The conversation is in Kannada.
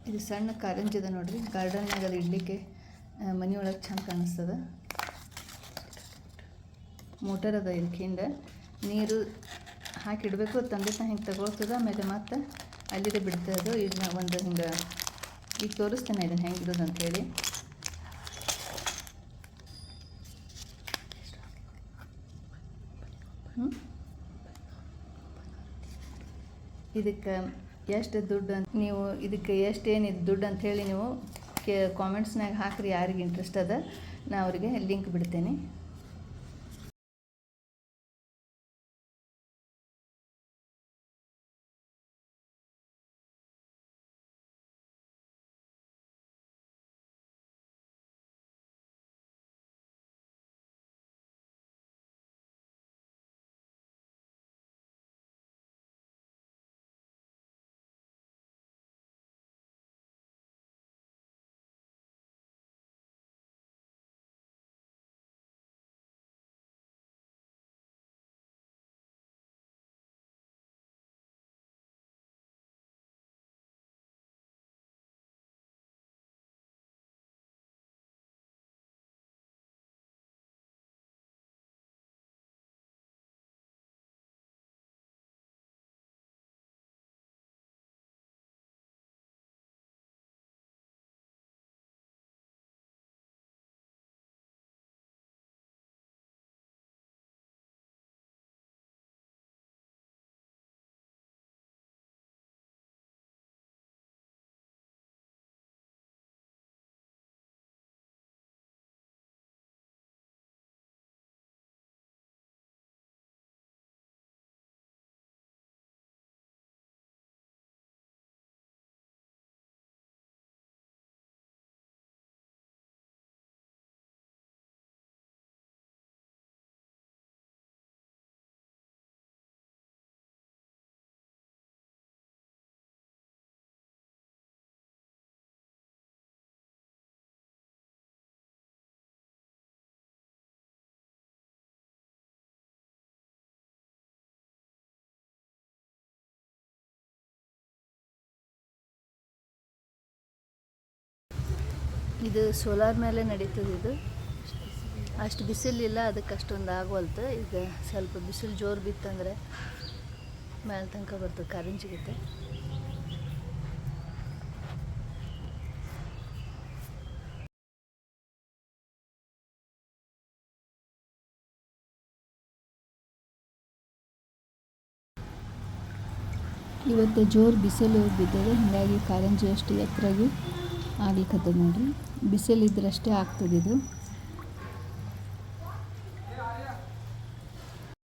ಇದು ಸಣ್ಣ ಕಾರಂಜಿ ಅದ ನೋಡ್ರಿ, ಗಾರ್ಡನ್ನಾಗ ಅದು ಇಡಲಿಕ್ಕೆ ಮನೆಯೊಳಗೆ ಚಂದ ಕಾಣಿಸ್ತದ. ಮೋಟರ್ ಅದ ಇದಕ್ಕೆ ಹಿಂದೆ, ನೀರು ಹಾಕಿಡಬೇಕು, ತಂದೆ ತಾನು ಹಿಂಗೆ ತಗೊಳ್ತದ. ಆಮೇಲೆ ಮತ್ತು ಅಲ್ಲಿದೆ ಬಿಡ್ತದೆ. ಈಗ ಒಂದು ಹಿಂಗೆ ಈಗ ತೋರಿಸ್ತೇನೆ ಇದನ್ನು ಹೆಂಗಿರೋದು ಅಂಥೇಳಿ. ಇದಕ್ಕೆ ಎಷ್ಟು ದುಡ್ಡು ಅಂತ ನೀವು ಇದಕ್ಕೆ ಎಷ್ಟೇನು ಇದು ದುಡ್ಡು ಅಂಥೇಳಿ ನೀವು ಕಾಮೆಂಟ್ಸ್ನಾಗ ಹಾಕ್ರಿ. ಯಾರಿಗೆ ಇಂಟ್ರೆಸ್ಟ್ ಅದ ನಾ ಅವರಿಗೆ ಲಿಂಕ್ ಬಿಡ್ತೇನೆ. ಇದು ಸೋಲಾರ್ ಮೇಲೆ ನಡೀತದೆ. ಇದು ಅಷ್ಟು ಬಿಸಿಲಿಲ್ಲ, ಅದಕ್ಕೆ ಅಷ್ಟೊಂದು ಆಗೋಲ್ತು. ಈಗ ಸ್ವಲ್ಪ ಬಿಸಿಲು ಜೋರು ಬಿತ್ತಂದರೆ ಮೇಲೆ ತನಕ ಬರ್ತದೆ, ಕಾರಂಜಿಗತ್ತೆ. ಇವತ್ತು ಜೋರು ಬಿಸಿಲು ಬಿದ್ದದೆ, ಹೀಗಾಗಿ ಕಾರಂಜಿ ಅಷ್ಟು ಎತ್ತರಾಗಿ ಆಗ್ಲಿಕ್ಕತ್ತದ ನೋಡ್ರಿ. ಬಿಸಿಲಿದ್ರಷ್ಟೇ ಆಗ್ತದೆ ಇದು.